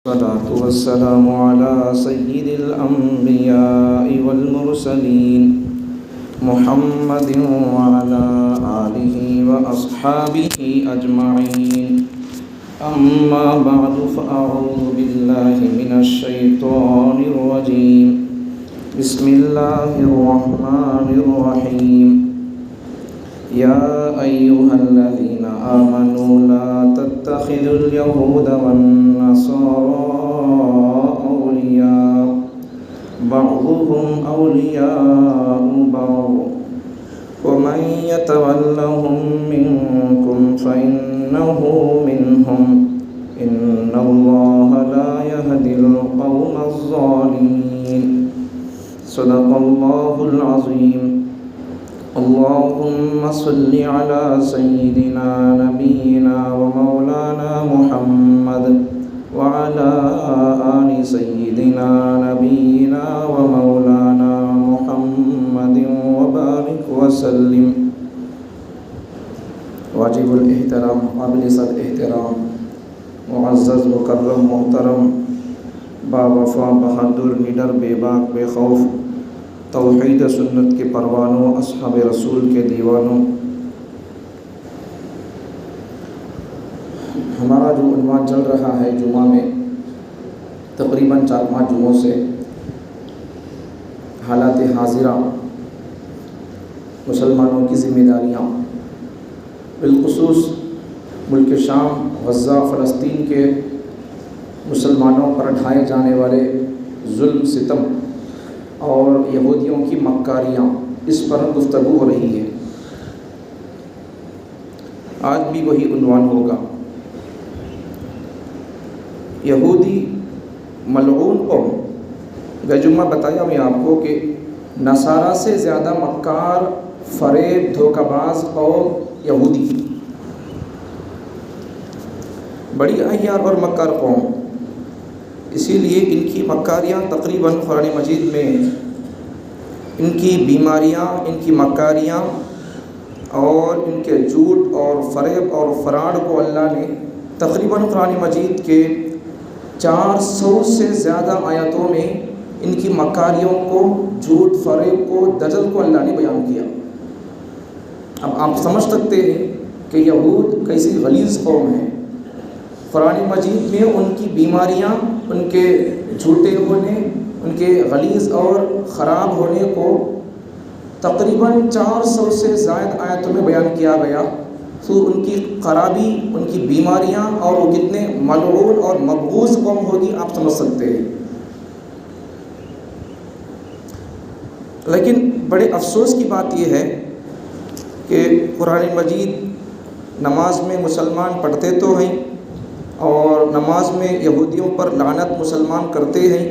الصلاة والسلام على سيد الأنبياء والمرسلين محمد وعلى آله وأصحابه أجمعين. أما بعد فأعوذ بالله من الشيطان الرجيم. بسم الله الرحمن الرحيم. يا أيها الذين آمنوا لا تتخذوا اليهود والنصارى أولياء بعضهم أولياء بعض ومن يتولهم منكم فإنه منهم إن الله لا يهدي القوم الظالمين. صدق الله العظيم. اللهم صل على سيدنا نبينا ومولانا محمد وعلى آل سيدنا نبينا ومولانا محمد وبارك وسلم. واجب الاحترام، قابل صد احترام، معزز مکرم محترم، باوفا بہادر، نڈر بے باک بے خوف، توحید سنت کے پروانوں، اصحاب رسول کے دیوانوں، ہمارا جو عنوان چل رہا ہے جمعہ میں تقریباً 4-5 جمعوں سے حالات حاضرہ، مسلمانوں کی ذمہ داریاں، بالخصوص ملک شام، غزہ، فلسطین کے مسلمانوں پر ڈھائے جانے والے ظلم ستم اور یہودیوں کی مکاریاں، اس پر گفتگو ہو رہی ہے. آج بھی وہی عنوان ہوگا. یہودی ملعون قوم. گئے جمعہ بتایا میں آپ کو کہ نصارہ سے زیادہ مکار، فریب، دھوکہ باز قوم یہودی، بڑی عیار اور مکار قوم. اسی لیے ان کی مکاریاں تقریباً قرآن مجید میں ان کی بیماریاں، ان کی مکاریاں اور ان کے جھوٹ اور فریب اور فراڈ کو اللہ نے تقریباً قرآن مجید کے 400 سے زیادہ آیتوں میں ان کی مکاریوں کو، جھوٹ، فریب کو، دجل کو اللہ نے بیان کیا. اب آپ سمجھ سکتے ہیں کہ یہود کیسی غلیظ قوم ہے. قرآن مجید میں ان کی بیماریاں، ان کے جھوٹے ہونے، ان کے غلیظ اور خراب ہونے کو تقریباً 400 سے زائد آیتوں میں بیان کیا گیا. تو ان کی خرابی، ان کی بیماریاں اور وہ کتنے ملعون اور مبغوض قوم ہوگی آپ سمجھ سکتے ہیں. لیکن بڑے افسوس کی بات یہ ہے کہ قرآن مجید نماز میں مسلمان پڑھتے تو ہیں اور نماز میں یہودیوں پر لعنت مسلمان کرتے ہیں،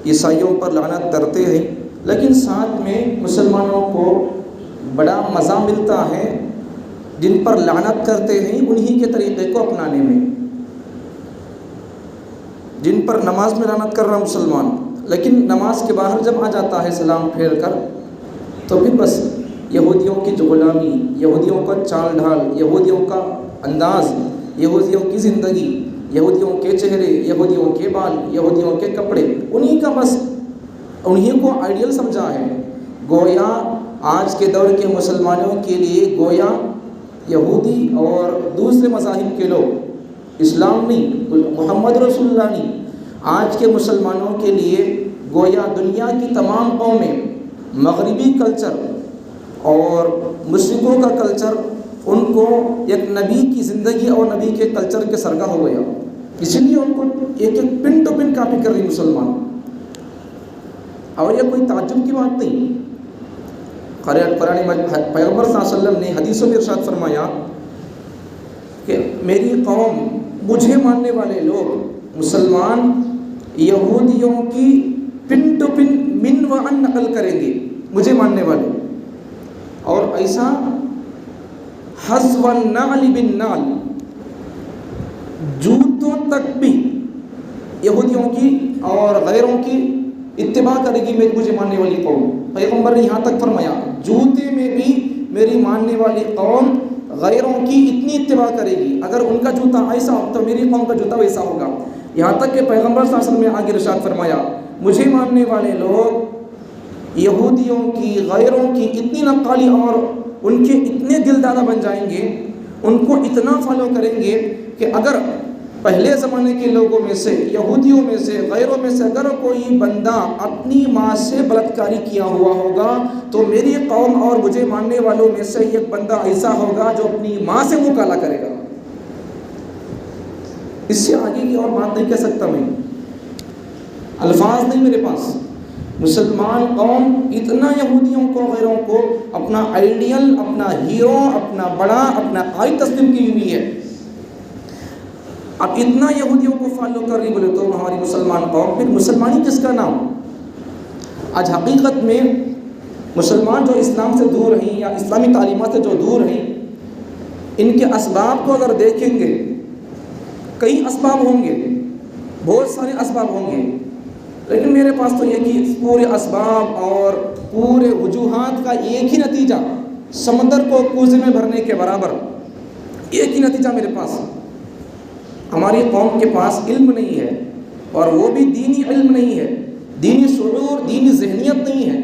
عیسائیوں پر لعنت کرتے ہیں، لیکن ساتھ میں مسلمانوں کو بڑا مزہ ملتا ہے جن پر لعنت کرتے ہیں انہی کے طریقے کو اپنانے میں. جن پر نماز میں لعنت کر رہا مسلمان، لیکن نماز کے باہر جب آ جاتا ہے سلام پھیر کر تو پھر بس یہودیوں کی جو غلامی، یہودیوں کا چال ڈھال، یہودیوں کا انداز، یہودیوں کی زندگی، یہودیوں کے چہرے، یہودیوں کے بال، یہودیوں کے کپڑے، انہی کا بس انہی کو آئیڈیل سمجھا ہے. گویا آج کے دور کے مسلمانوں کے لیے گویا یہودی اور دوسرے مذاہب کے لوگ، اسلام نہیں، محمد رسول اللہ نہیں، آج کے مسلمانوں کے لیے گویا دنیا کی تمام قومیں مغربی کلچر اور مشرقوں کا کلچر ان کو ایک نبی کی زندگی اور نبی کے کلچر کے سرگاہ ہو گیا. اسی لیے ان کو ایک ایک پن ٹو پن کاپی کر رہی مسلمان. اور یہ کوئی تعجب کی بات نہیں. قرآن پیغمبر صلی اللہ علیہ وسلم نے حدیثوں میں ارشاد فرمایا کہ میری قوم، مجھے ماننے والے لوگ، مسلمان یہودیوں کی پن ٹو پن من و عن نقل کریں گے، مجھے ماننے والے. اور ایسا حذو النعل بالنعل، جوتوں تک بھی یہودیوں کی اور غیروں کی اتباع کرے گی مجھے ماننے والی قوم. پیغمبر نے یہاں تک فرمایا جوتے میں بھی میری ماننے والی قوم غیروں کی اتنی اتباع کرے گی، اگر ان کا جوتا ایسا ہو تو میری قوم کا جوتا ویسا ہوگا. یہاں تک کہ پیغمبر صلی اللہ علیہ وسلم نے آگے ارشاد فرمایا مجھے ماننے والے لوگ یہودیوں کی غیروں کی اتنی نقالی اور ان کے اتنے دل دادا بن جائیں گے، ان کو اتنا فالو کریں گے کہ اگر پہلے زمانے کے لوگوں میں سے، یہودیوں میں سے، غیروں میں سے اگر کوئی بندہ اپنی ماں سے بلاత్కాری کیا ہوا ہوگا تو میری قوم اور مجھے ماننے والوں میں سے ایک بندہ ایسا ہوگا جو اپنی ماں سے منہ کالا کرے گا۔ اس سے آگے کی اور بات نہیں کہہ سکتا میں، الفاظ نہیں میرے پاس۔ مسلمان قوم اتنا یہودیوں کو، غیروں کو اپنا آئیڈیل، اپنا ہیرو، اپنا بڑا، اپنا قائد تسلیم کی ہوئی ہے۔ اب اتنا یہودیوں کو فالو کر رہی بولے تو ہماری مسلمان قوم، پھر مسلمانی کس کا نام؟ آج حقیقت میں مسلمان جو اسلام سے دور ہیں یا اسلامی تعلیمات سے جو دور ہیں، ان کے اسباب کو اگر دیکھیں گے، کئی اسباب ہوں گے، بہت سارے اسباب ہوں گے، لیکن میرے پاس تو یہ کہ پورے اسباب اور پورے وجوہات کا ایک ہی نتیجہ، سمندر کو کوزے میں بھرنے کے برابر ایک ہی نتیجہ میرے پاس۔ ہماری قوم کے پاس علم نہیں ہے، اور وہ بھی دینی علم نہیں ہے، دینی شعور، دینی ذہنیت نہیں ہے،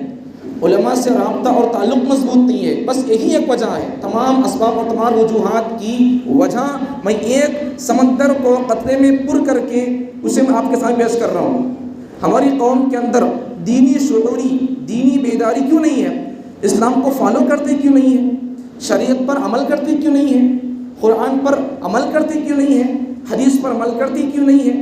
علماء سے رابطہ اور تعلق مضبوط نہیں ہے۔ بس یہی ایک وجہ ہے، تمام اسباب اور تمام وجوہات کی وجہ میں ایک سمندر کو قطرے میں پر کر کے اسے میں آپ کے سامنے پیش کر رہا ہوں۔ ہماری قوم کے اندر دینی شعوری، دینی بیداری کیوں نہیں ہے؟ اسلام کو فالو کرتے کیوں نہیں ہے؟ شریعت پر عمل کرتے کیوں نہیں ہے؟ قرآن پر عمل کرتے کیوں نہیں ہے؟ حدیث پر عمل کرتی کیوں نہیں ہے؟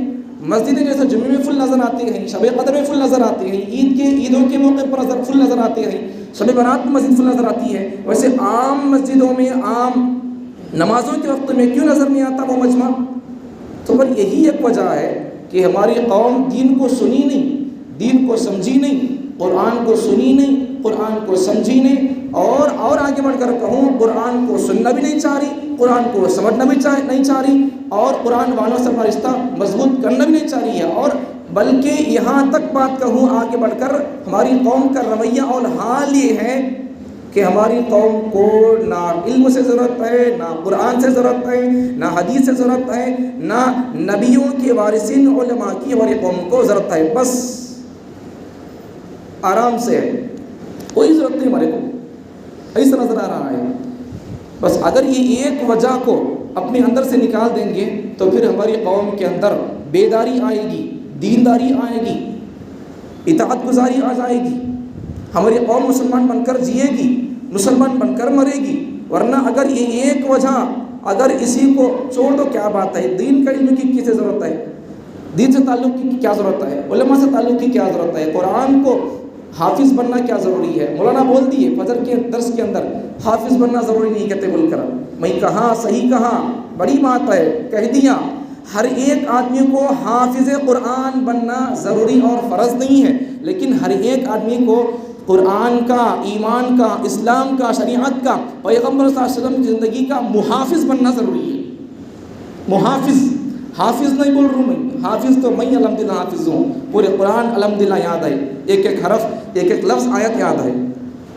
مسجدیں جیسے جمعے میں فل نظر آتی ہیں، شب قدر میں فل نظر آتی ہیں، عیدوں کے موقع پر فل نظر آتے ہیں، شب برات میں مسجد فل نظر آتی ہے، ویسے عام مسجدوں میں، عام نمازوں کے وقت میں کیوں نظر نہیں آتا وہ مجمع؟ تو پر یہی ایک وجہ ہے کہ ہماری قوم دین کو سنی نہیں، دین کو سمجھی نہیں، قرآن کو سنی نہیں، قرآن کو سمجھی نہیں، اور آگے بڑھ کر کہوں قرآن کو سننا بھی نہیں چاہ رہی، قرآن کو سمجھنا بھی نہیں چاہ رہی، اور قرآن والوں سے اپنا رشتہ مضبوط کرنا بھی نہیں چاہ رہی ہے۔ اور بلکہ یہاں تک بات کہوں آگے بڑھ کر، ہماری قوم کا رویہ اور حال یہ ہے کہ ہماری قوم کو نہ علم سے ضرورت ہے، نہ قرآن سے ضرورت ہے، نہ حدیث سے ضرورت ہے، نہ نبیوں کے وارثین علماء کی ہماری قوم کو ضرورت ہے۔ بس آرام سے ہے، کوئی ضرورت نہیں ہمارے کو، ایسا نظر آ رہا ہے۔ بس اگر یہ ایک وجہ کو اپنے اندر سے نکال دیں گے تو پھر ہماری قوم کے اندر بیداری آئے گی، دینداری آئے گی، اطاعت گزاری آ جائے گی، ہماری قوم مسلمان بن کر جیے گی، مسلمان بن کر مرے گی۔ ورنہ اگر یہ ایک وجہ، اگر اسی کو چھوڑ دو کیا بات ہے؟ دین کا علم کی کسے ضرورت ہے؟ دین سے تعلق کی کیا ضرورت ہے؟ علماء سے تعلق کی کیا ضرورت ہے؟ قرآن کو حافظ بننا کیا ضروری ہے؟ مولانا بول دیے فجر کے درس کے اندر حافظ بننا ضروری نہیں کہتے بول کر، میں کہاں صحیح کہاں، بڑی بات ہے کہہ دیا۔ ہر ایک آدمی کو حافظ قرآن بننا ضروری اور فرض نہیں ہے، لیکن ہر ایک آدمی کو قرآن کا، ایمان کا، اسلام کا، شریعت کا، پیغمبر صلی اللہ علیہ وسلم کی زندگی کا محافظ بننا ضروری ہے۔ محافظ، حافظ نہیں بول رہا ہوں میں، حافظ تو میں الحمدللہ حافظ ہوں، پورے قرآن الحمدللہ یاد ہے، ایک ایک حرف، ایک ایک لفظ، آیت یاد ہے۔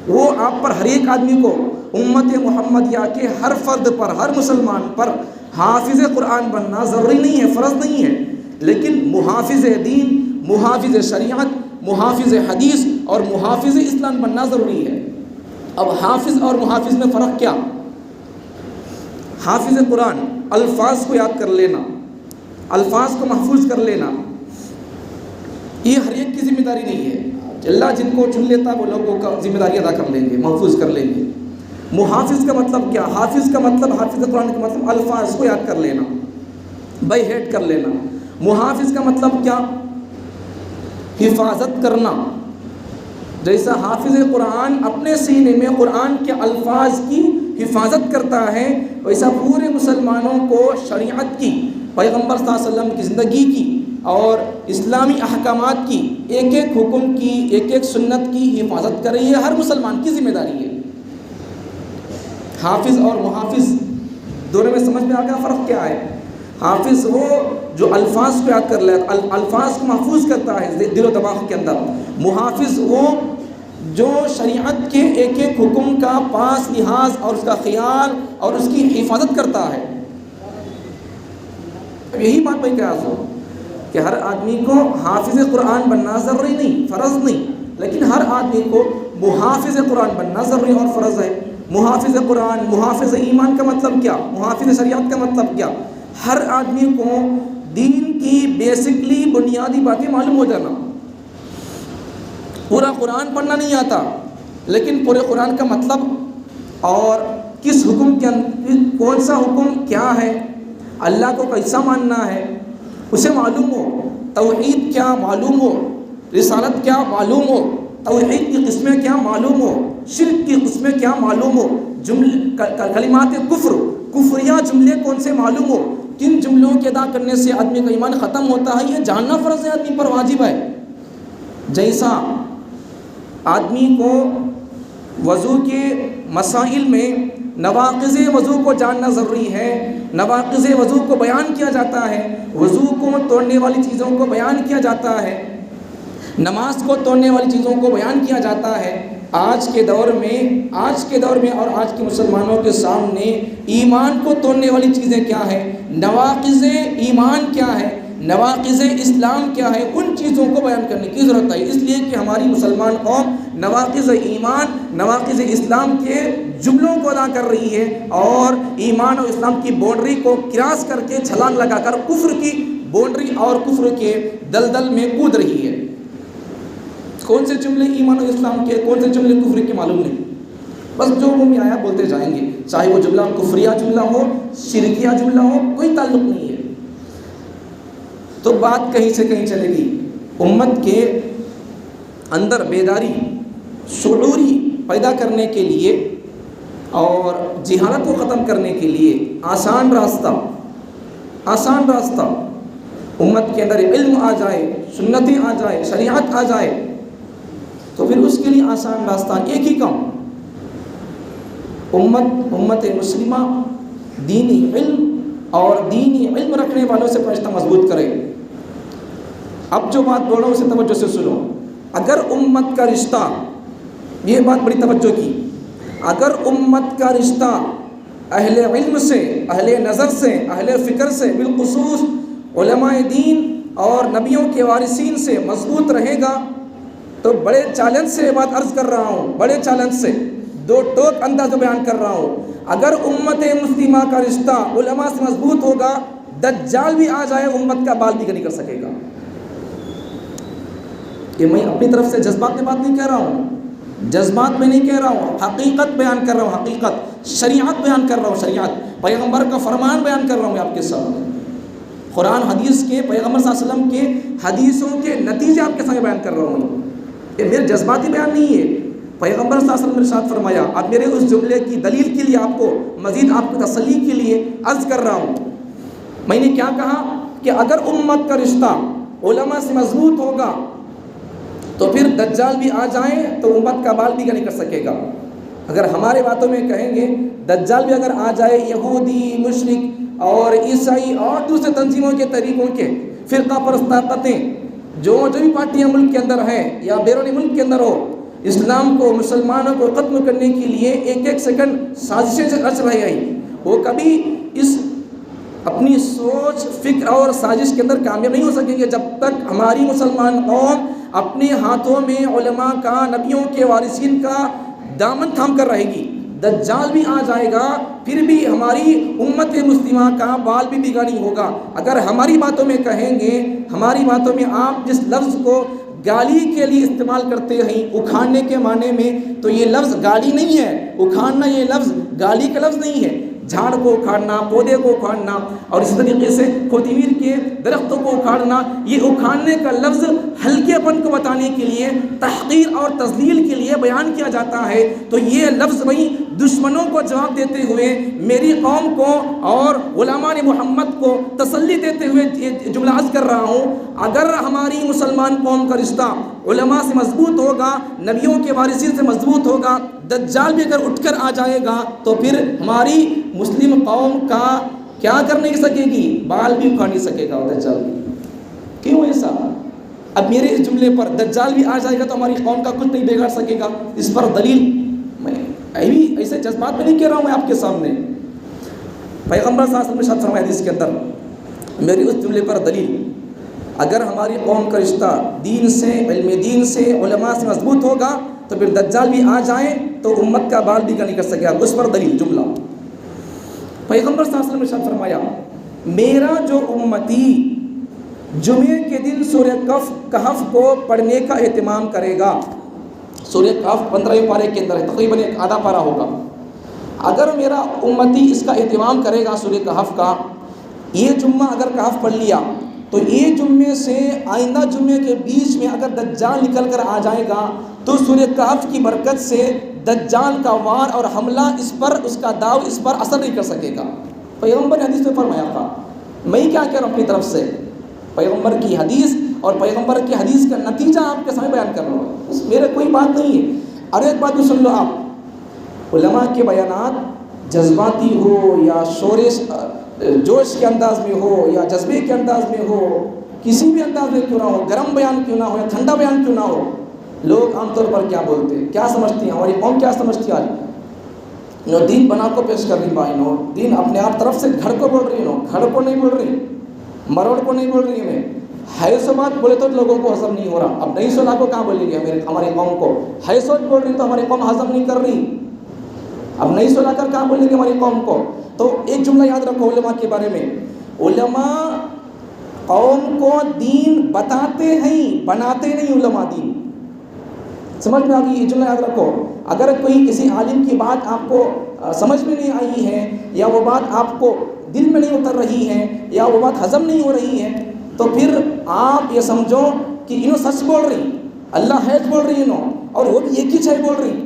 وہ آپ پر، ہر ایک آدمی کو، امت محمدیہ کے ہر فرد پر، ہر مسلمان پر حافظ قرآن بننا ضروری نہیں ہے، فرض نہیں ہے، لیکن محافظ دین، محافظ شریعت، محافظ حدیث اور محافظ اسلام بننا ضروری ہے۔ اب حافظ اور محافظ میں فرق کیا؟ حافظ قرآن الفاظ کو یاد کر لینا، الفاظ کو محفوظ کر لینا، یہ ہر ایک کی ذمہ داری نہیں ہے، اللہ جن کو چن لیتا وہ لوگوں کا ذمہ داری ادا کر لیں گے، محفوظ کر لیں گے۔ محافظ کا مطلب کیا؟ حافظ کا مطلب، حافظ قرآن کا مطلب الفاظ کو یاد کر لینا، بائی ہیڈ کر لینا۔ محافظ کا مطلب کیا؟ حفاظت کرنا۔ جیسا حافظ قرآن اپنے سینے میں قرآن کے الفاظ کی حفاظت کرتا ہے، ویسا پورے مسلمانوں کو شریعت کی، پیغمبر صلی اللہ علیہ وسلم کی زندگی کی اور اسلامی احکامات کی، ایک ایک حکم کی، ایک ایک سنت کی حفاظت کرے، یہ ہر مسلمان کی ذمہ داری ہے۔ حافظ اور محافظ دونوں میں سمجھ میں آ گیا فرق کیا ہے؟ حافظ وہ جو الفاظ کو یاد کر لے، الفاظ کو محفوظ کرتا ہے دل و دماغ کے اندر۔ محافظ وہ جو شریعت کے ایک ایک حکم کا پاس لحاظ اور اس کا خیال اور اس کی حفاظت کرتا ہے۔ اب یہی بات میں کہہ رہا ہوں کہ ہر آدمی کو حافظ قرآن بننا ضروری نہیں، فرض نہیں، لیکن ہر آدمی کو محافظ قرآن بننا ضروری اور فرض ہے۔ محافظ قرآن، محافظ ایمان کا مطلب کیا؟ محافظ شریعت کا مطلب کیا؟ ہر آدمی کو دین کی بیسکلی بنیادی باتیں معلوم ہو جانا۔ پورا قرآن پڑھنا نہیں آتا، لیکن پورے قرآن کا مطلب اور کس حکم کے کون سا حکم کیا ہے، اللہ کو کیسا ماننا ہے اسے معلوم ہو، توحید کیا معلوم ہو، رسالت کیا معلوم ہو، توحید کی قسمیں کیا معلوم ہو، شرک کی قسمیں کیا معلوم ہو، کلمات کفریہ جملے کون سے معلوم ہو، کن جملوں کے ادا کرنے سے آدمی کا ایمان ختم ہوتا ہے، یہ جاننا فرض ہے، آدمی پر واجب ہے۔ جیسا آدمی کو وضو کے مسائل میں نواقض وضو کو جاننا ضروری ہے، نواقض وضو کو بیان کیا جاتا ہے، وضو کو توڑنے والی چیزوں کو بیان کیا جاتا ہے، نماز کو توڑنے والی چیزوں کو بیان کیا جاتا ہے۔ آج کے دور میں اور آج کے مسلمانوں کے سامنے ایمان کو توڑنے والی چیزیں کیا ہیں، نواقض ایمان کیا ہے، نواقض اسلام کیا ہے، ان چیزوں کو بیان کرنے کی ضرورت ہے، اس لیے کہ ہماری مسلمان قوم نواقض ایمان، نواقض اسلام کے جملوں کو ادا کر رہی ہے اور ایمان اور اسلام کی باؤنڈری کو کراس کر کے چھلانگ لگا کر کفر کی باؤنڈری اور کفر کے دلدل میں کود رہی ہے۔ کون سے جملے ایمان اور اسلام کے، کون سے جملے کفر کے معلوم نہیں، بس جو منہ میں آیا بولتے جائیں گے، چاہے وہ جملہ کفریہ جملہ ہو، شرکیہ جملہ ہو، کوئی تعلق نہیں ہے۔ تو بات کہیں سے کہیں چلے گی۔ امت کے اندر بیداری شعوری پیدا کرنے کے لیے اور جہالت کو ختم کرنے کے لیے آسان راستہ امت کے اندر علم آ جائے، سنتیں آ جائے، شریعت آ جائے، تو پھر اس کے لیے آسان راستہ ایک ہی کام، امت مسلمہ دینی علم رکھنے والوں سے رشتہ مضبوط کرے۔ اب جو بات بول رہا ہوں اسے توجہ سے سنو۔ اگر امت کا رشتہ، یہ بات بڑی توجہ کی، اگر امت کا رشتہ اہل علم سے، اہل نظر سے، اہل فکر سے، بالخصوص علماء دین اور نبیوں کے وارثین سے مضبوط رہے گا، تو بڑے چیلنج سے بات عرض کر رہا ہوں، بڑے چیلنج سے دو ٹوک انداز بیان کر رہا ہوں، اگر امت مسلمہ کا رشتہ علماء سے مضبوط ہوگا، دجال بھی آ جائے امت کا بال بھی نہیں کر سکے گا۔ کہ میں اپنی طرف سے جذبات میں بات نہیں کہہ رہا ہوں، جذبات میں نہیں کہہ رہا ہوں، حقیقت بیان کر رہا ہوں، حقیقت، شریعت بیان کر رہا ہوں، شریعت، پیغمبر کا فرمان بیان کر رہا ہوں میں آپ کے سامنے، قرآن حدیث کے، پیغمبر صلی اللہ علیہ وسلم کے حدیثوں کے نتیجے آپ کے سامنے بیان کر رہا ہوں۔ یہ میرے جذباتی بیان نہیں ہے، پیغمبر صلی اللہ علیہ وسلم نے ارشاد فرمایا۔ اب میرے اس جملے کی دلیل کے لیے آپ کو مزید آپ کو تسلی کے لیے عرض کر رہا ہوں، میں نے کیا کہا کہ اگر امت کا رشتہ علماء سے مضبوط ہوگا تو پھر دجال بھی آ جائیں تو امت کا بال بھی نہیں کر سکے گا۔ اگر ہمارے باتوں میں کہیں گے دجال بھی اگر آ جائے، یہودی، مشرک اور عیسائی اور دوسرے تنظیموں کے طریقوں کے فرقہ پرست طاقتیں جو بھی پارٹیاں ملک کے اندر ہیں یا بیرون ملک کے اندر ہو، اسلام کو، مسلمانوں کو ختم کرنے کے لیے ایک ایک سیکنڈ سازشیں رچ رہی ہیں، وہ کبھی اس اپنی سوچ، فکر اور سازش کے اندر کامیاب نہیں ہو سکیں گے جب تک ہماری مسلمان قوم اپنے ہاتھوں میں علماء کا، نبیوں کے وارثین کا دامن تھام کر رہے گی۔ دجال بھی آ جائے گا پھر بھی ہماری امت مسلمہ کا بال بھی بگا نہیں ہوگا۔ اگر ہماری باتوں میں کہیں گے، ہماری باتوں میں آپ جس لفظ کو گالی کے لیے استعمال کرتے ہیں اکھاڑنے کے معنی میں، تو یہ لفظ گالی نہیں ہے، اکھاڑنا یہ لفظ گالی کا لفظ نہیں ہے۔ جھاڑ کو اکھاڑنا، پودے کو اکھاڑنا اور اسی طریقے سے کوتمیر کے درختوں کو اکھاڑنا، یہ اکھاڑنے کا لفظ ہلکے پن کو بتانے کے لیے، تحقیر اور تذلیل کے لیے بیان کیا جاتا ہے۔ تو یہ لفظ وہیں دشمنوں کو جواب دیتے ہوئے میری قوم کو اور علماء محمد کو تسلی دیتے ہوئے یہ جملہ عرض کر رہا ہوں، اگر ہماری مسلمان قوم کا رشتہ علماء سے مضبوط ہوگا، نبیوں کے وارثین سے مضبوط ہوگا، دجال بھی اگر اٹھ کر آ جائے گا تو پھر ہماری مسلم قوم کا کیا کر نہیں سکے گی، بال بھی اکھاڑ نہیں سکے گا دجال بھی۔ کیوں ایسا؟ اب میرے اس جملے پر دجال بھی آ جائے گا تو ہماری قوم کا کچھ نہیں بگاڑ سکے گا، اس پر دلیل میں ایسے جذبات میں نہیں کہہ رہا ہوں میں آپ کے سامنے، پیغمبر صلی اللہ علیہ وسلم نے فرمایا حدیث کے اندر، میری اس جملے پر دلیل اگر ہماری قوم کا رشتہ دین سے، علم دین سے، علماء سے مضبوط ہوگا تو پھر دجال بھی آ جائیں تو امت کا بال بھی نہیں کر سکے گا۔ اس پر دلیل جملہ، پیغمبر صلی اللہ علیہ وسلم نے ارشاد فرمایا میرا جو امتی جمعے کے دن سورہ کہف کو پڑھنے کا اہتمام کرے گا، سورہ کہف 15ویں پارے کے اندر ہے، تقریباً ایک آدھا پارہ ہوگا، اگر میرا امتی اس کا اہتمام کرے گا سورہ کہف کا، یہ جمعہ اگر کہف پڑھ لیا تو یہ جمعے سے آئندہ جمعے کے بیچ میں اگر دجال نکل کر آ جائے گا تو سورہ کہف کی برکت سے دجال کا وار اور حملہ اس پر، اس کا داؤ اس پر اثر نہیں کر سکے گا۔ پیغمبر نے حدیث میں فرمایا تھا، میں کیا کہہ رہا ہوں اپنی طرف سے، پیغمبر کی حدیث اور پیغمبر کی حدیث کا نتیجہ آپ کے سامنے بیان کر رہا ہوں، اس میرے کوئی بات نہیں ہے۔ اور ایک بات بھی سن لو آپ، علماء کے بیانات جذباتی ہو یا جوش کے انداز میں ہو یا جذبے کے انداز میں ہو، کسی بھی انداز میں کیوں نہ ہو، گرم بیان کیوں نہ ہو یا ٹھنڈا بیان کیوں نہ ہو، لوگ عام طور پر کیا بولتے ہیں، کیا سمجھتی ہیں، ہماری قوم کیا سمجھتی ہے آج، دین بنا کو پیش کر رہی بھائی نو، دین اپنے آپ طرف سے گھڑ کو بول رہی، نو گھڑ کو نہیں بول رہی، مروڑ کو نہیں بول رہی، میں ہے سو بات بولے تو لوگوں کو ہضم نہیں ہو رہا، اب نہیں سنا کو کہاں بولیں گے ہماری قوم کو، ہے سوچ بول رہی تو ہماری قوم ہضم نہیں کر رہی، اب نہیں سنا کر کہاں بولیں گے ہماری قوم کو۔ تو ایک جملہ یاد رکھو علماء کے بارے میں، علماء قوم کو دین بتاتے ہیں، بناتے نہیں علماء دین، سمجھ میں آ گئی، یہ جملہ یاد رکھو۔ اگر کوئی کسی عالم کی بات آپ کو سمجھ میں نہیں آئی ہے یا وہ بات آپ کو دل میں نہیں اتر رہی ہے یا وہ بات ہضم نہیں ہو رہی ہے تو پھر آپ یہ سمجھو کہ انہوں سچ بول رہی، اللہ ہے بول رہی انہوں، اور وہ بھی ایک ہی چھ بول رہی،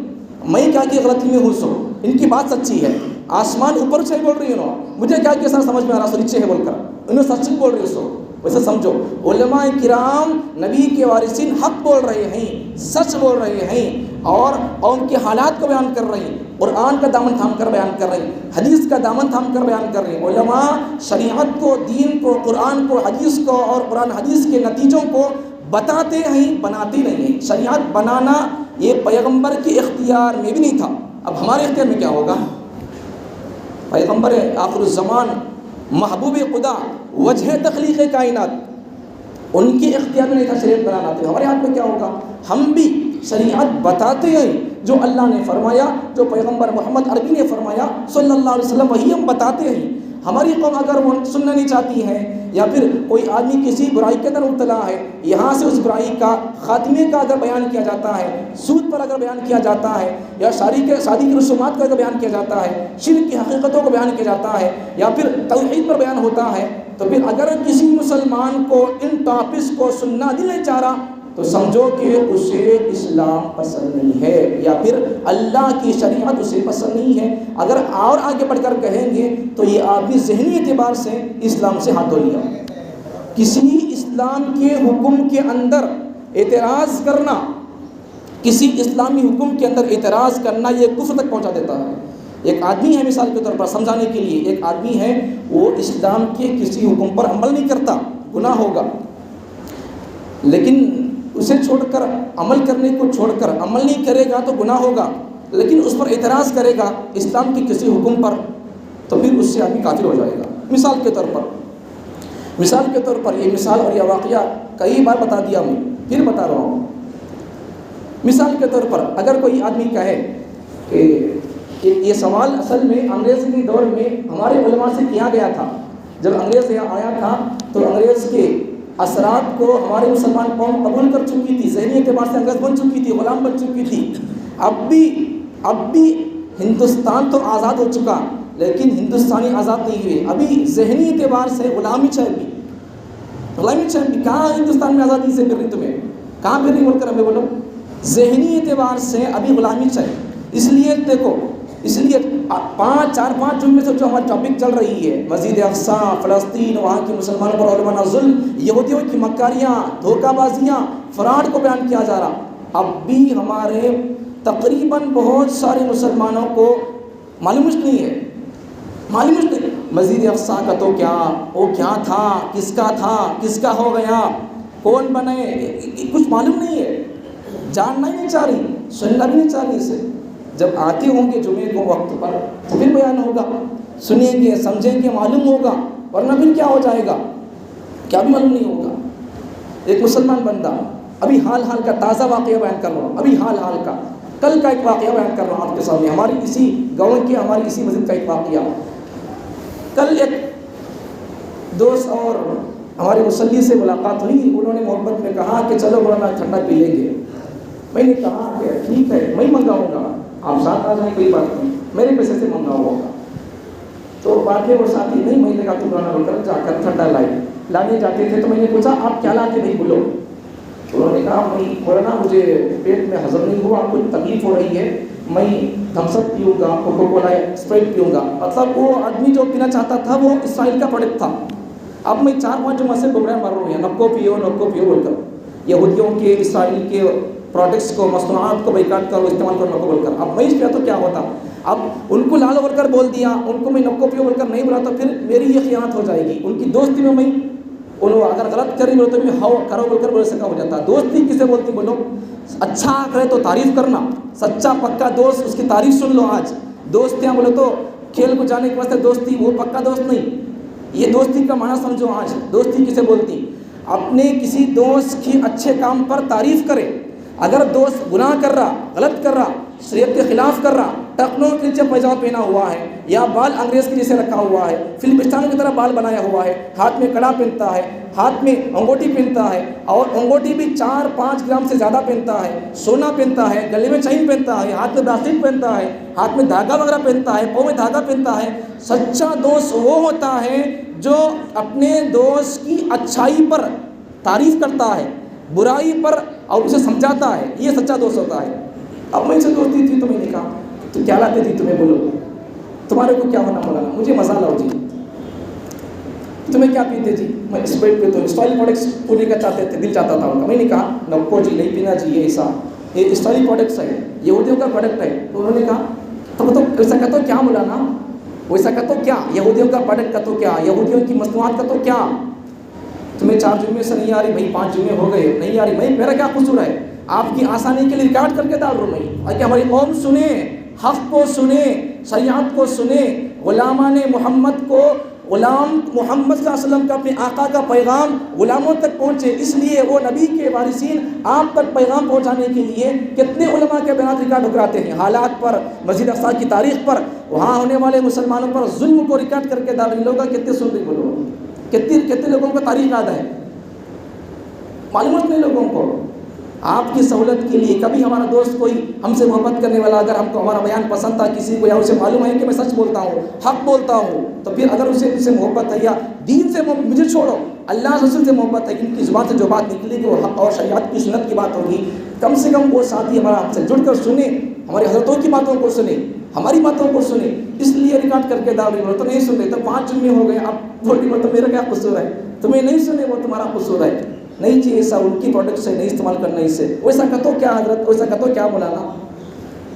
میں کیا کہ غلطی میں ہوں سو، ان کی بات سچی ہے، آسمان اوپر سے بول رہی انہوں، مجھے کیا کہ سر سمجھ میں آ رہا سو نیچے ہے بول کر، انہوں سچ بول رہی سو، ویسے سمجھو علماء کرام نبی کے وارثین حق بول رہے ہیں، سچ بول رہے ہیں، اور قوم کے حالات کو بیان کر رہے ہیں، قرآن کا دامن تھام کر بیان کر رہے ہیں، حدیث کا دامن تھام کر بیان کر رہے ہیں۔ علماء شریعت کو، دین کو، قرآن کو، حدیث کو اور قرآن حدیث کے نتیجوں کو بتاتے ہیں، بناتے نہیں ہیں۔ شریعت بنانا یہ پیغمبر کے اختیار میں بھی نہیں تھا، اب ہمارے اختیار میں کیا ہوگا؟ پیغمبر آخر الزمان، محبوب خدا، وجہ تخلیق کائنات، ان کے اختیار میں نہیں تھا شریعت بنانا، تو ہمارے ہاتھ میں کیا ہوگا؟ ہم بھی شریعت بتاتے ہیں، جو اللہ نے فرمایا، جو پیغمبر محمد عربی نے فرمایا صلی اللہ علیہ وسلم، وہی ہم بتاتے ہیں۔ ہماری قوم اگر وہ سننا نہیں چاہتی ہے یا پھر کوئی آدمی کسی برائی کے اندر مبتلا ہے، یہاں سے اس برائی کا خاتمے کا اگر بیان کیا جاتا ہے، سود پر اگر بیان کیا جاتا ہے، یا شادی کی رسومات کا اگر بیان کیا جاتا ہے، شرک کی حقیقتوں کو بیان کیا جاتا ہے، یا پھر توحید پر بیان ہوتا ہے، تو پھر اگر کسی مسلمان کو ان ٹاپکس کو سننا دل نہیں چاہ رہا تو سمجھو کہ اسے اسلام پسند نہیں ہے، یا پھر اللہ کی شریعت اسے پسند نہیں ہے۔ اگر اور آگے بڑھ کر کہیں گے تو یہ آدمی ذہنی اعتبار سے اسلام سے ہاتھ دھو لیا۔ کسی اسلام کے حکم کے اندر اعتراض کرنا، کسی اسلامی حکم کے اندر اعتراض کرنا، یہ کفر تک پہنچا دیتا ہے۔ ایک آدمی ہے، مثال کے طور پر سمجھانے کے لیے، ایک آدمی ہے وہ اسلام کے کسی حکم پر عمل نہیں کرتا، گناہ ہوگا، لیکن اسے چھوڑ کر، عمل کرنے کو چھوڑ کر عمل نہیں کرے گا تو گناہ ہوگا، لیکن اس پر اعتراض کرے گا اسلام کے کسی حکم پر تو پھر اس سے آدمی کافر ہو جائے گا۔ مثال کے طور پر یہ مثال اور یہ واقعہ کئی بار بتا دیا، میں پھر بتا رہا ہوں۔ مثال کے طور پر اگر کوئی آدمی کہے کہ یہ سوال اصل میں انگریز کے دور میں ہمارے علماء سے کیا گیا تھا، جب انگریز یہاں آیا تھا تو انگریز کے اثرات کو ہماری مسلمان قوم قبول کر چکی تھی، ذہنی اعتبار سے انگریز بن چکی تھی، غلام بن چکی تھی۔ اب بھی ہندوستان تو آزاد ہو چکا لیکن ہندوستانی آزاد نہیں ہوئے، ابھی ذہنی اعتبار سے غلامی چل بھی، کہاں ہندوستان میں آزادی سے پھر رہی، تمہیں کہاں پھر رہی بول کر ہمیں بولو، ذہنی اعتبار سے ابھی غلامی چل۔ اس لیے دیکھو، اس لیے چار پانچ جملے سے جو ہماری ٹاپک چل رہی ہے، مسجد اقصیٰ، فلسطین، وہاں کے مسلمانوں پر علماء ظلم، یہودیوں کی مکاریاں، دھوکہ بازیاں، فراڈ کو بیان کیا جا رہا، اب بھی ہمارے تقریباً بہت سارے مسلمانوں کو معلوم نہیں ہے، مسجد اقصیٰ کا تو کیا، وہ کیا تھا، کس کا تھا، کس کا ہو گیا، کون بنے، کچھ معلوم نہیں ہے، جاننا ہی نہیں چاہ رہی، سننا بھی نہیں چاہ رہی اسے۔ جب آتے ہوں گے جمعے کو وقت پر تو پھر بیان ہوگا، سنیں گے، سمجھیں گے، معلوم ہوگا، ورنہ پھر کیا ہو جائے گا، کیا بھی معلوم نہیں ہوگا۔ ایک مسلمان بندہ، ابھی حال کا تازہ واقعہ بیان کر رہا ہوں، ابھی حال کا کل کا ایک واقعہ بیان کر رہا ہوں آپ کے سامنے، ہماری اسی گاؤں کے، ہماری اسی مسجد کا ایک واقعہ۔ کل ایک دوست اور ہمارے مصلی سے ملاقات ہوئی، انہوں نے محبت میں کہا کہ چلو مولانا ٹھنڈا پی لیں گے۔ میں نے کہا کہ ٹھیک ہے، میں منگاؤں گا، آپ ساتھ آ جائیں، کوئی بات نہیں، میرے پیسے سے منگاؤ ہوگا۔ تو بعد میں وہ ساتھی نہیں، میں نے کہا تم مولانا بول کر جا کر ٹھنڈا لانے جاتے تھے، تو میں نے پوچھا آپ کیا لاتے نہیں بولو؟ انہوں نے کہا میں مولانا مجھے پیٹ میں ہضم نہیں ہوا، کچھ تکلیف ہو رہی ہے، میں تھمس اپ پیوں گا، کوکو کولا اسپرائٹ پیوں گا۔ مطلب وہ آدمی جو پینا چاہتا تھا وہ اسرائیل کا پروڈکٹ تھا۔ اب میں 4-5 جمعہ سے گمراہ مر رہا ہوں، نکو پیو بول کر، یہودیوں کے، اسرائیل کے پروڈکٹس کو، مصنوعات کو بیکاٹ کرو، استعمال کرو نکو بول کر۔ اب میں اس پہ تو کیا ہوتا، اب ان کو لالو بول کر بول دیا، ان کو میں نکو پیو بول کر نہیں بولا تو پھر میری یہ خیانت ہو جائے گی، ان کی دوستی میں انہوں اگر غلط کر رہی بولے تو میں ہاؤ کرو بول کر بولے سے کیا ہو جاتا۔ دوستی کسے بولتی بولو؟ اچھا کرے تو تعریف کرنا، سچا پکا دوست اس کی تعریف سن لو۔ آج دوستیاں بولے تو کھیل کو جانے کے واسطے دوستی، وہ پکا دوست نہیں، یہ دوستی کا معنی سمجھو۔ آج دوستی کسے بولتی؟ اپنے کسی دوست کی اچھے کام پر تعریف کرے۔ اگر دوست گناہ کر رہا، غلط کر رہا، شریعت کے خلاف کر رہا، ٹخنوں کے نیچے پائجامہ پہنا ہوا ہے، یا بال انگریز کے جیسے رکھا ہوا ہے، فلپستانوں کی طرح بال بنایا ہوا ہے، ہاتھ میں کڑا پہنتا ہے، ہاتھ میں انگوٹھی پہنتا ہے، اور انگوٹھی بھی 4-5 گرام سے زیادہ پہنتا ہے، سونا پہنتا ہے، گلے میں چین پہنتا ہے، ہاتھ میں براسلیٹ پہنتا ہے، ہاتھ میں دھاگا وغیرہ پہنتا ہے، پاؤں میں دھاگا پہنتا ہے۔ سچا دوست وہ ہوتا ہے جو اپنے دوست کی اچھائی پر تعریف کرتا ہے، برائی پر اور اسے سمجھاتا ہے، یہ سچا دوست ہوتا ہے۔ اب میں سے دوستی تھی تو میں نے کہا تو کیا لاتے تھی تمہیں بولو، تمہارے کو کیا ہونا مولانا؟ مجھے مزہ لاؤ جی، تمہیں کیا پیتے جی؟ میں اسپرائٹ پیتا ہوں، اسٹائل پروڈکٹس پونے کا چاہتے تھے، دل چاہتا تھا ان کا۔ میں نے کہا نکو جی نہیں پینا جی، یہ ایسا یہ اسٹائل پروڈکٹس ہے، یہودیوں کا پروڈکٹ ہے۔ تو انہوں نے کہا تو ایسا کہتا کیا مولانا، ویسا کہتا کیا یہودیوں کا پروڈکٹ کا تو کیا، یہودیوں کی مصنوعات کا تو کیا؟ تمہیں 4 جمعے سے نہیں آ رہی بھائی، 5 جمعے ہو گئے نہیں آ رہی بھائی، میرا کیا قصور ہے؟ آپ کی آسانی کے لیے ریکارڈ کر کے ڈال رہا ہوں میں، تاکہ ہماری قوم سنے، حق کو سنے، شریعت کو سنے، غلامان محمد کو، غلام محمد صلی اللہ علیہ وسلم کا، اپنے آقا کا پیغام غلاموں تک پہنچے۔ اس لیے وہ نبی کے وارثین آپ تک پیغام پہنچانے کے لیے کتنے علماء کے بیانات ریکارڈ کراتے ہیں، حالات پر، مسجد اقصی کی تاریخ پر، وہاں ہونے والے مسلمانوں پر ظلم کو ریکارڈ کر کے ڈال رہے لوگ کتنے سن رہے بولو، کتنے لوگوں کو تاریخ یاد ہے، معلومات نہیں لوگوں کو۔ آپ کی سہولت کے لیے کبھی ہمارا دوست کوئی ہم سے محبت کرنے والا، اگر ہم کو ہمارا بیان پسند تھا کسی کو، یا اسے معلوم ہے کہ میں سچ بولتا ہوں، حق بولتا ہوں، تو پھر اگر اسے محبت ہے یا دین سے مجھے چھوڑو، اللہ رسول سے محبت ہے، ان کی زبان سے جو بات نکلے گی وہ حق اور شریعت کی سنت کی بات ہوگی، کم سے کم وہ ساتھی ہمارا ہم سے جڑ کر سنے، ہماری حضرتوں کی باتوں کو سنے، ہماری باتوں کو سنے۔ اس لیے ریکارڈ کر کے ڈال رہی ہو، تو نہیں سن رہے، تو 5 جمعے ہو گئے، اب بولتی تو میرا کیا قصور ہے؟ تمہیں نہیں سنے وہ تمہارا قصور ہے، نہیں چاہیے ایسا، ان کی پروڈکٹ سے نہیں استعمال کرنا، اس سے ویسا کہتو کیا حضرت، ویسا کہتو کیا مولانا؟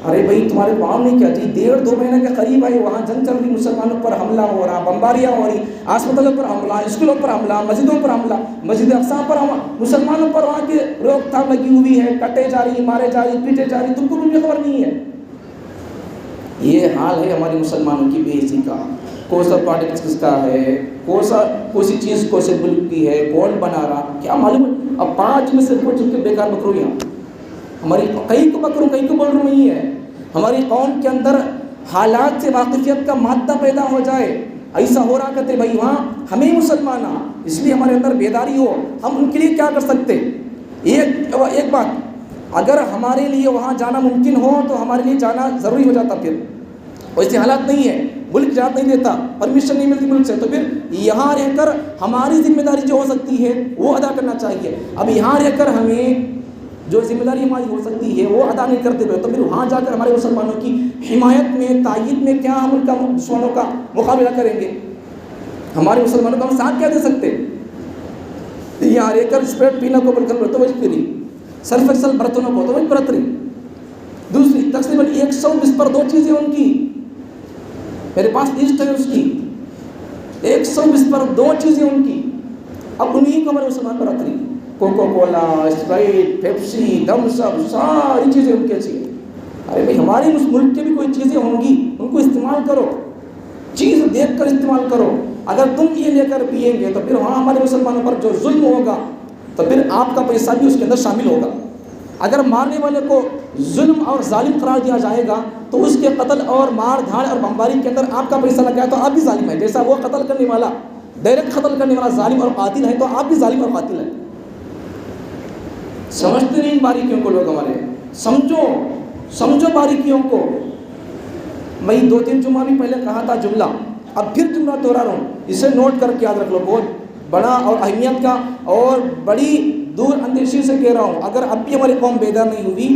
ارے بھائی تمہارے پاؤں نہیں کیا جی، 1.5-2 مہینے کے قریب ہے، وہاں جنگ چل رہی، مسلمانوں پر حملہ ہو رہا، بمباریاں ہو رہی، ہسپتالوں پر حملہ، اسکولوں پر حملہ، مسجدوں پر حملہ، مسجد اقصی پر حملہ، مسلمانوں پر وہاں کی روک تھام لگی ہوئی ہے، کٹے جا رہی، مارے جا رہی، پیٹے جا رہی، تم کو بھی خبر نہیں ہے۔ یہ حال ہے ہمارے مسلمانوں کی بے عزتی کا۔ کون سا پروڈکٹ کس کا ہے، کون سی چیز کون سے ملک کی ہے، کون بنا رہا، کیا معلوم ہے؟ اب 5 میں سے کچھ چکے بیکار بکرویاں، ہماری کئی کو بکروں کئی کو بول رہا ہوں، یہ ہے ہماری قوم کے اندر حالات سے واقفیت کا مادہ پیدا ہو جائے، ایسا ہو رہا کہتے بھائی وہاں ہمیں مسلمان، اس لیے ہمارے اندر بیداری ہو، ہم ان کے لیے کیا کر سکتے؟ ایک بات، اگر ہمارے لیے وہاں جانا ممکن ہو تو ہمارے لیے جانا ضروری ہو جاتا، پھر ویسے حالات نہیں ہے، ملک اجازت نہیں دیتا، پرمیشن نہیں ملتی ملک سے، تو پھر یہاں رہ کر ہماری ذمہ داری جو ہو سکتی ہے وہ ادا کرنا چاہیے۔ اب یہاں رہ کر ہمیں جو ذمہ داری ہماری ہو سکتی ہے وہ ادا نہیں کرتے ہوئے تو پھر وہاں جا کر ہمارے مسلمانوں کی حمایت میں، تائید میں کیا ہم ان کا دشمنوں کا مقابلہ کریں گے؟ ہمارے مسلمانوں کا ہم ساتھ کیا دے سکتے؟ یہاں رہ کر اسپرائٹ پینا کو بول کر تو وہ پی رہی، سرف ایکسل برتنوں کو تو وہ برت رہی، دوسری تقریباً 120 پر 2 چیزیں ان کی، میرے پاس لسٹ ہے اس کی، 120 پر 2 چیزیں ان کی، اب انہیں کو ہمارے مسلمان پر رکھ رہی، Coca Cola, Sprite, Pepsi, Thums Up, ساری چیزیں ان کی اچھی ہیں۔ ارے بھائی ہمارے ملک کے بھی کوئی چیزیں ہوں گی، ان کو استعمال کرو، چیز دیکھ کر استعمال کرو۔ اگر تم یہ لے کر پیئیں گے تو پھر وہاں ہمارے مسلمانوں پر جو ظلم ہوگا تو پھر آپ کا پیسہ بھی اس کے اندر شامل ہوگا۔ اگر مارنے والے کو ظلم اور ظالم قرار دیا جائے گا تو اس کے قتل اور مار دھاڑ اور بمباری کے اندر آپ کا پیسہ لگا ہے تو آپ بھی ظالم ہیں، جیسا وہ قتل کرنے والا ڈائریکٹ قتل کرنے والا ظالم اور قاتل ہے تو آپ بھی ظالم اور قاتل ہیں۔ سمجھتے نہیں ان باریکیوں کو لوگ ہمارے، سمجھو باریکیوں کو۔ میں 2-3 جمعہ بھی پہلے کہا تھا جملہ، اب پھر جملہ دوہرا رہا ہوں، اسے نوٹ کر کے یاد رکھ لو، بہت بڑا اور اہمیت کا اور بڑی دور اندیشی سے کہہ رہا ہوں۔ اگر اب بھی ہماری قوم بیدار نہیں ہوئی،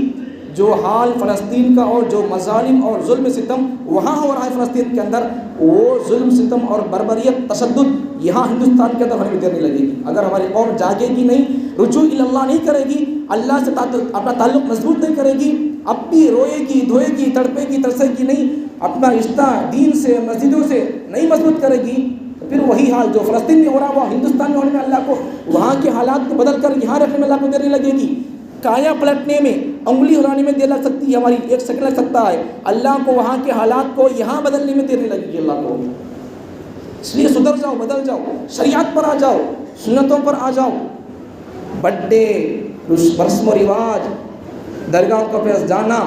جو حال فلسطین کا اور جو مظالم اور ظلم ستم وہاں ہو رہا ہے فلسطین کے اندر، وہ ظلم ستم اور بربریت تشدد یہاں ہندوستان کے اندر ہمیں دیر نہیں لگے گی۔ اگر ہماری قوم جاگے گی نہیں، رجوع اللہ نہیں کرے گی، اللہ سے اپنا تعلق مضبوط نہیں کرے گی، اب بھی روئے گی، دھوئے گی، تڑپے گی، ترسے گی نہیں، اپنا رشتہ دین سے مسجدوں سے نہیں مضبوط کرے گی، پھر وہی حال جو فلسطین میں ہو رہا وہ ہندوستان میں ہونے میں اللہ کو وہاں کے حالات کو بدل کر یہاں رکھنے میں اللہ کو دیر نہیں لگے گی۔ کایا پلٹنے میں، انگلی ہلانے میں دیر لگ سکتی ہے ہماری، 1 سیکنڈ لگ سکتا ہے، اللہ کو وہاں کے حالات کو یہاں بدلنے میں دیر نہیں لگے گی اللہ کو۔ اس لیے سدھر جاؤ، بدل جاؤ، شریعت پر آ جاؤ، سنتوں پر آ جاؤ۔ برتھ ڈے، رسم و رواج، درگاہوں کا پاس جانا،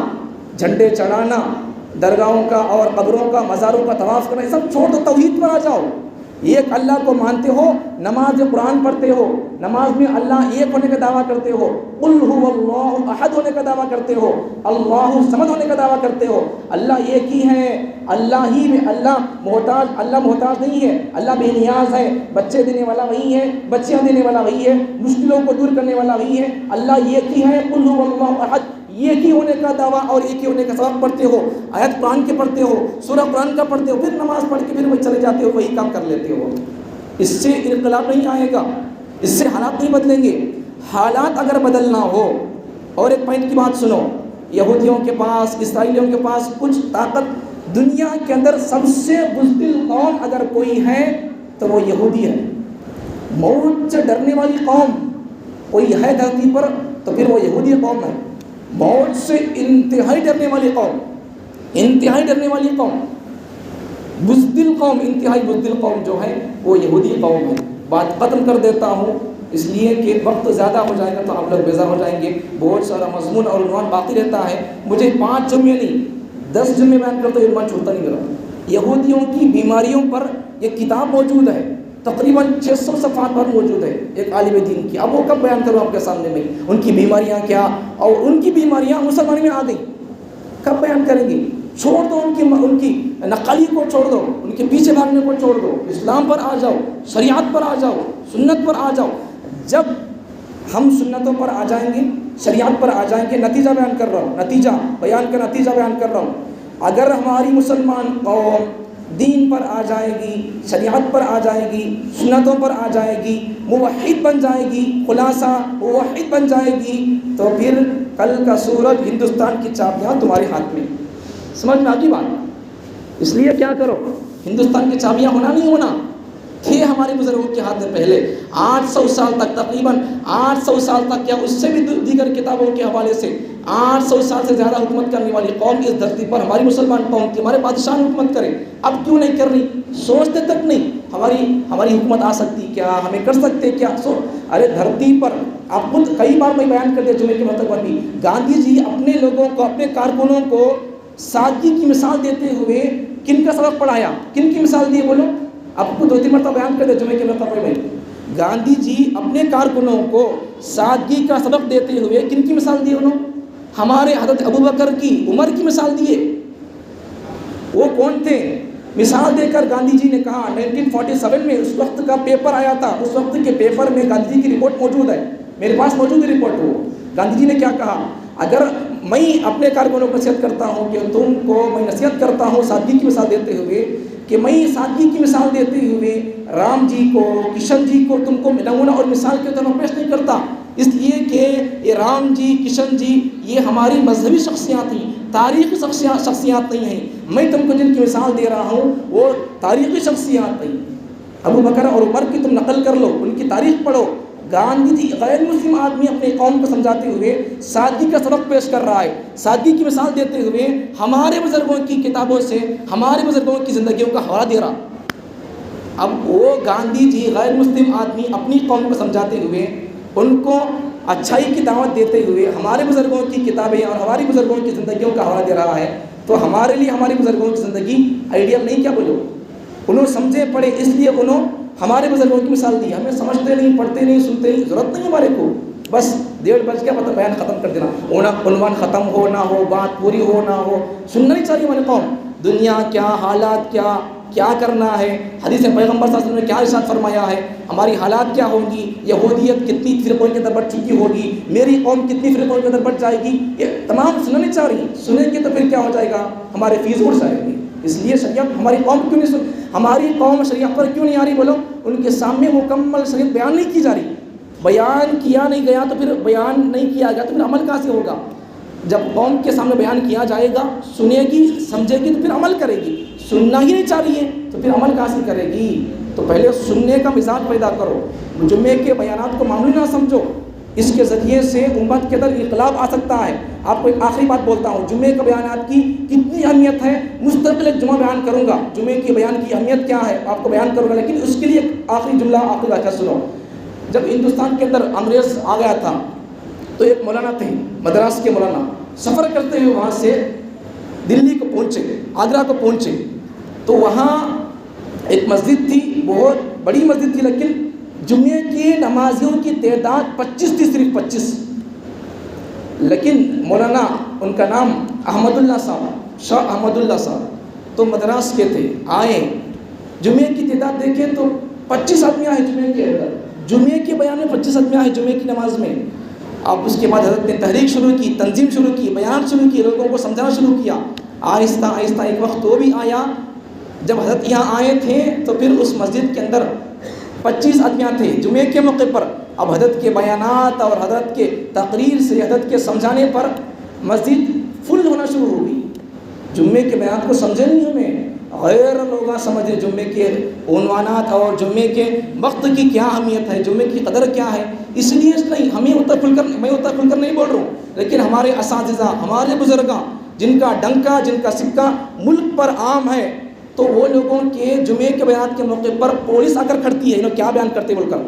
جھنڈے چڑھانا، درگاہوں کا اور قبروں کا مزاروں کا طواف کرنا، یہ سب چھوڑ دو، توحید پر آ جاؤ۔ ایک اللہ کو مانتے ہو، نماز قرآن پڑھتے ہو، نماز میں اللہ ایک ہونے کا دعویٰ کرتے ہو، قل هو اللہ احد ہونے کا دعویٰ کرتے ہو، اللہ صمد ہونے کا دعویٰ کرتے ہو، اللہ ایک ہی ہے، اللہ ہی میں اللہ محتاج نہیں ہے، اللہ بے نیاز ہے، بچے دینے والا وہی ہے، بچیاں دینے والا وہی ہے، مشکلوں کو دور کرنے والا وہی ہے، اللہ ایک ہی ہے، قل هو اللہ احد، ایک ہی ہونے کا دعویٰ اور ایک ہی ہونے کا سبق پڑھتے ہو، آیت قرآن کے پڑھتے ہو، سورہ قرآن کا پڑھتے ہو، پھر نماز پڑھ کے پھر وہی چلے جاتے ہو، وہی کام کر لیتے ہو۔ اس سے انقلاب نہیں آئے گا، اس سے حالات نہیں بدلیں گے۔ حالات اگر بدلنا ہو، اور ایک پوائنٹ کی بات سنو، یہودیوں کے پاس، اسرائیلیوں کے پاس کچھ طاقت، دنیا کے اندر سب سے بزدل قوم اگر کوئی ہے تو وہ یہودی ہے۔ موت سے ڈرنے والی قوم کوئی ہے دھرتی پر تو پھر وہ یہودی قوم ہے۔ موت سے انتہائی ڈرنے والی قوم، انتہائی ڈرنے والی قوم، بزدل قوم، انتہائی بزدل قوم جو ہے وہ یہودی قوم ہے۔ بات ختم کر دیتا ہوں اس لیے کہ وقت زیادہ ہو جائے گا تو آپ لوگ بیزار ہو جائیں گے، بہت سارا مضمون اور عنوان باقی رہتا ہے، مجھے 5 جمعے نہیں 10 جمعے بیان کرتا ہوں، عنوان چھوڑتا نہیں میرا۔ یہودیوں کی بیماریوں پر یہ کتاب موجود ہے، تقریباً 600 صفحات پر موجود ہے ایک عالم دین کی۔ اب وہ کب بیان کروں آپ کے سامنے میں، ان کی بیماریاں کیا، اور ان کی بیماریاں مسلمانی میں آ گئی، کب بیان کریں گے؟ چھوڑ دو ان کی نقلی کو چھوڑ دو، ان کے پیچھے بھاگنے کو چھوڑ دو، اسلام پر آ جاؤ، شریعت پر آ جاؤ، سنت پر آ جاؤ۔ جب ہم سنتوں پر آ جائیں گے، شریعت پر آ جائیں گے، نتیجہ بیان کر رہا ہوں، نتیجہ بیان کر رہا ہوں، اگر ہماری مسلمان قوم دین پر آ جائے گی، شریعت پر آ جائے گی، سنتوں پر آ جائے گی، موحد بن جائے گی، خلاصہ موحد بن جائے گی، تو پھر کل کا سورج ہندوستان کی چابیاں تمہارے ہاتھ میں۔ سمجھ میں آتی بات؟ اس لیے کیا کرو، ہندوستان کی چابیاں ہونا نہیں ہونا تھے ہمارے بزرگوں کے ہاتھ میں پہلے 800 سال تک، تقریباً 800 سال تک، کیا اس سے بھی دیگر کتابوں کے حوالے سے 800 سال سے زیادہ حکومت کرنے والی قوم اس دھرتی پر ہماری مسلمان قوم کی، ہمارے بادشاہ نے حکومت کرے، اب کیوں نہیں کر رہی؟ سوچتے تک نہیں ہماری حکومت آ سکتی کیا، ہمیں کر سکتے کیا؟ ارے دھرتی پر آپ خود کئی بار میں بیان کر دیا جمعے کے مرتبہ پر بھی، گاندھی جی اپنے لوگوں کو، اپنے کارکنوں کو سادگی کی مثال دیتے ہوئے کن کا سبق پڑھایا، کن کی مثال دی بولو؟ آپ کو 2-3 مرتبہ بیان کر دیا جمعے کے مرتبہ میں، گاندھی جی اپنے کارکنوں کو سادگی کا سبق دیتے ہوئے کن کی مثال دی؟ انہوں ہمارے حضرت ابوبکر کی، عمر کی مثال دیے۔ وہ کون تھے؟ مثال دے کر گاندھی جی نے کہا 1947 میں اس وقت کا پیپر آیا تھا، اس وقت کے پیپر میں گاندھی جی کی رپورٹ موجود ہے، میرے پاس موجود ہے رپورٹ۔ وہ گاندھی جی نے کیا کہا؟ اگر میں اپنے کارکنوں کو نصیحت کرتا ہوں کہ تم کو میں نصیحت کرتا ہوں سادگی کی مثال دیتے ہوئے، کہ میں سادگی کی مثال دیتے ہوئے رام جی کو، کشن جی کو تم کو نمونہ اور مثال کے طور پر پیش نہیں کرتا، اس لیے کہ یہ رام جی، کشن جی یہ ہماری مذہبی شخصیات ہیں، تاریخی شخصیات نہیں ہیں، میں تم کو جن کی مثال دے رہا ہوں وہ تاریخی شخصیات نہیں۔ ابو بکر اور عمر کی تم نقل کر لو، ان کی تاریخ پڑھو۔ گاندھی جی غیر مسلم آدمی اپنے قوم کو سمجھاتے ہوئے سادگی کا سبق پیش کر رہا ہے، سادگی کی مثال دیتے ہوئے ہمارے بزرگوں کی کتابوں سے ہمارے بزرگوں کی زندگیوں کا حوالہ دے رہا۔ اب وہ گاندھی جی غیر مسلم آدمی اپنی قوم کو سمجھاتے ہوئے ان کو اچھائی کی دعوت دیتے ہوئے ہمارے بزرگوں کی کتابیں اور ہماری بزرگوں کی زندگیوں کا حوالہ دے رہا ہے، تو ہمارے لیے ہماری بزرگوں کی زندگی آئیڈیل نہیں کیا بولو؟ انہوں سمجھے پڑھے، اس لیے انہوں ہمارے بزرگوں کی مثال دی. ہمیں سمجھتے نہیں، پڑھتے نہیں، سنتے نہیں، ضرورت نہیں ہمارے کو. بس 1:30 بج گیا مطلب بیان ختم کر دینا، عنوان ختم ہو نہ ہو، بات پوری ہو نہ ہو، سننا نہیں چاہیے ہمارے قوم. دنیا کیا، حالات کیا کرنا ہے، حدیث پیغمبر صلی اللہ علیہ وسلم نے کیا ارشاد فرمایا ہے، ہماری حالات کیا ہوں گی، یہودیت کتنی فرقوں کے اندر بٹ چکی ہوگی، میری قوم کتنی فرقوں کے اندر بٹ جائے گی، یہ تمام سننا نہیں چاہ رہی. سنیں گے تو پھر کیا ہو جائے گا، ہمارے فیس اڑ جائے گی. اس لیے شریعت ہماری قوم کیوں نہیں ہماری قوم شریعت پر کیوں نہیں آ رہی؟ بولو، ان کے سامنے مکمل شریعت بیان نہیں کی جا رہی. بیان کیا نہیں گیا تو پھر بیان نہیں کیا گیا تو پھر عمل کہاں سے ہوگا؟ جب قوم کے سامنے بیان کیا جائے گا، سنے گی، سمجھے گی تو پھر عمل کرے گی. سننا ہی نہیں چاہ رہی ہے تو پھر عمل کہاں سے کرے گی؟ تو پہلے سننے کا مزاج پیدا کرو. جمعے کے بیانات کو معمولی نہ سمجھو، اس کے ذریعے سے امت کے اندر انقلاب آ سکتا ہے. آپ کو ایک آخری بات بولتا ہوں، جمعے کے بیانات کی کتنی اہمیت ہے، مستقل ایک جمعہ بیان کروں گا جمعے کے بیان کی اہمیت کیا ہے، آپ کو بیان کروں گا. لیکن اس کے لیے ایک آخری جملہ، آخری واقعہ سنو. جب ہندوستان کے اندر انگریز آ گیا تھا تو ایک مولانا تھے، مدراس کے مولانا، سفر کرتے ہوئے وہاں سے دلی کو پہنچے، آگرہ کو پہنچے. تو وہاں ایک مسجد تھی، بہت بڑی مسجد تھی، لیکن جمعے کی نمازیوں کی تعداد 25 تھی، صرف 25. لیکن مولانا، ان کا نام احمد اللہ صاحب، شاہ احمد اللہ صاحب، تو مدراس کے تھے. آئے، جمعے کی تعداد دیکھیں تو 25 آدمی آئے جمعے کے اندر، جمعے کے بیان میں 25 آدمی آئے جمعے کی نماز میں. اب اس کے بعد حضرت نے تحریک شروع کی، تنظیم شروع کی، بیان شروع کی، لوگوں کو سمجھانا شروع کیا. آہستہ آہستہ ایک وقت وہ بھی آیا جب حضرت یہاں آئے تھے تو پھر اس مسجد کے اندر 25 آدمی تھے جمعے کے موقع پر. اب حضرت کے بیانات اور حضرت کے تقریر سے، حضرت کے سمجھانے پر مسجد فل ہونا شروع ہو گئی. جمعے کے بیانات کو سمجھے نہیں ہمیں، غیر لوگ سمجھے جمعے کے عنوانات اور جمعے کے وقت کی کیا اہمیت ہے، جمعے کی قدر کیا ہے. اس لیے نہیں، ہمیں اتنا کھل کر، میں اتنا کھل کر نہیں بول رہا ہوں، لیکن ہمارے اساتذہ، ہمارے بزرگاں، جن کا ڈنکا، جن کا سکہ ملک پر عام ہے، تو وہ لوگوں کے جمعے کے بیانات کے موقع پر پولیس آ کر کھڑتی ہے. انہوں کیا بیان کرتے بول کر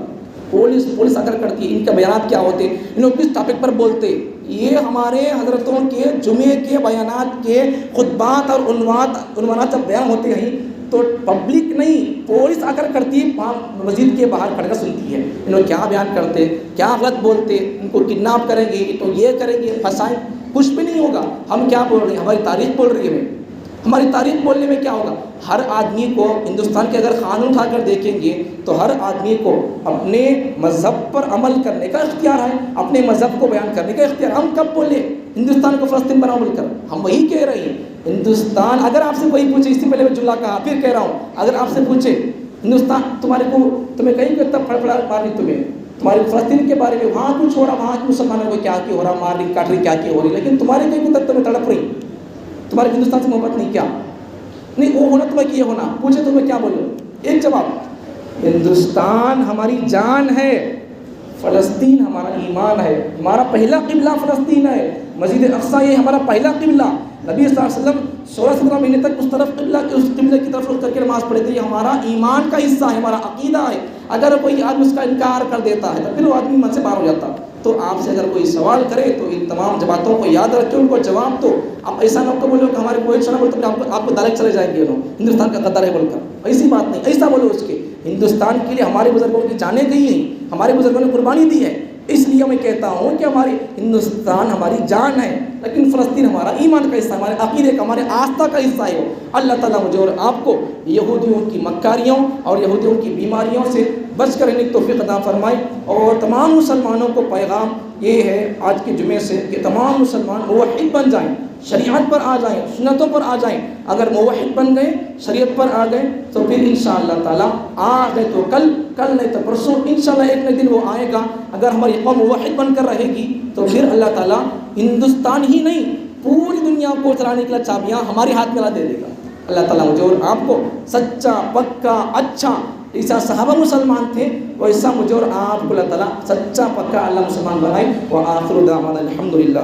پولیس آ کر کھڑتی ہے، ان کے بیانات کیا ہوتے، انہوں کس ٹاپک پر بولتے. یہ ہمارے حضرتوں کے جمعے کے بیانات کے خطبات اور عنوانات جب بیان ہوتے ہیں تو پبلک نہیں، پولیس آ کر کرتی ہے، مسجد کے باہر کھڑ کر سنتی ہے. انہوں کیا بیان کرتے، کیا غلط بولتے، ان کو کڈنیپ کریں گے تو یہ کریں گے، پھنسائیں، کچھ بھی نہیں ہوگا. ہم کیا بول رہے ہیں، ہماری تاریخ بول رہی ہے. ہماری تاریخ بولنے میں کیا ہوگا؟ ہر آدمی کو، ہندوستان کے اگر قانون اٹھا کر دیکھیں گے تو ہر آدمی کو اپنے مذہب پر عمل کرنے کا اختیار ہے، اپنے مذہب کو بیان کرنے کا اختیار. ہم کب بولے ہندوستان کو فلسطین بناؤ بول کر؟ ہم وہی کہہ رہے ہیں. ہندوستان، اگر آپ سے کوئی پوچھے، اس سے پہلے میں جملہ کہا، پھر کہہ رہا ہوں، اگر آپ سے پوچھے ہندوستان تمہیں کہیں کہ تب پھڑ مارنی تمہاری فلسطین کے بارے میں، وہاں کچھ ہو رہا، وہاں کے مسلمانوں کو کیا ہو رہا، مار رہی، کاٹ رہی، کیا ہو رہی، لیکن تمہارے کہیں تک تمہیں تڑپ رہی، تمہارے ہندوستان سے محبت نہیں. کیا نہیں، وہ ہونا تمہیں یہ ہونا، پوچھے تو میں کیا بولوں؟ ایک جواب، ہندوستان ہماری جان ہے، فلسطین ہمارا ایمان ہے. ہمارا پہلا قبلہ فلسطین ہے، مسجد اقصی یہ ہمارا پہلا قبلہ. نبی صلی اللہ علیہ وسلم 16-17 مہینے تک اس قبلے کی طرف رخ کر کے نماز پڑھے تھے. یہ ہمارا ایمان کا حصہ ہے، ہمارا عقیدہ ہے. اگر کوئی آدمی اس کا انکار کر دیتا ہے تو پھر وہ آدمی من سے باہر ہو جاتا. تو آپ سے اگر کوئی سوال کرے تو ان تمام باتوں کو یاد رکھیں، ان کو جواب دو. آپ ایسا نہ بولو کہ ہمارے کوئی شرح بولتے آپ کو دالک چلے جائیں گے، ہندوستان کا قطر ہے بول کر. ایسی بات نہیں، ایسا بولو اس کے. ہندوستان کے لیے ہمارے بزرگوں کی جانیں گئی ہیں، ہمارے بزرگوں نے قربانی دی ہے. اس لیے میں کہتا ہوں کہ ہماری ہندوستان ہماری جان ہے، لیکن فلسطین ہمارا ایمان کا حصہ، ہمارے عقیدے کا، ہمارے آستھا کا حصہ ہے. اللہ تعالیٰ مجھے اور آپ کو یہودیوں کی مکاریوں اور یہودیوں کی بیماریوں سے بچ کر رہنے کی توفیق عطا فرمائے. اور تمام مسلمانوں کو پیغام یہ ہے آج کے جمعے سے کہ تمام مسلمان موحد بن جائیں، شریعت پر آ جائیں، سنتوں پر آ جائیں. اگر موحد بن گئے، شریعت پر آ گئے تو پھر انشاءاللہ تعالیٰ آ گئے تو کل نہیں تو پرسوں انشاءاللہ ایک نہ دن وہ آئے گا. اگر ہماری قوم موحد بن کر رہے گی تو پھر اللہ تعالیٰ ہندوستان ہی نہیں پوری دنیا کو چلانے کے لیے چابیاں ہمارے ہاتھ میں لا دے گا. اللہ تعالیٰ مجھے اور آپ کو سچا، پکا، اچھا، جیسا صحابہ مسلمان تھے ویسا مجھے اور آپ کو اللہ تعالیٰ سچا، پکا اللہ مسلمان بنائے. وآخر دعوانا الحمدللہ.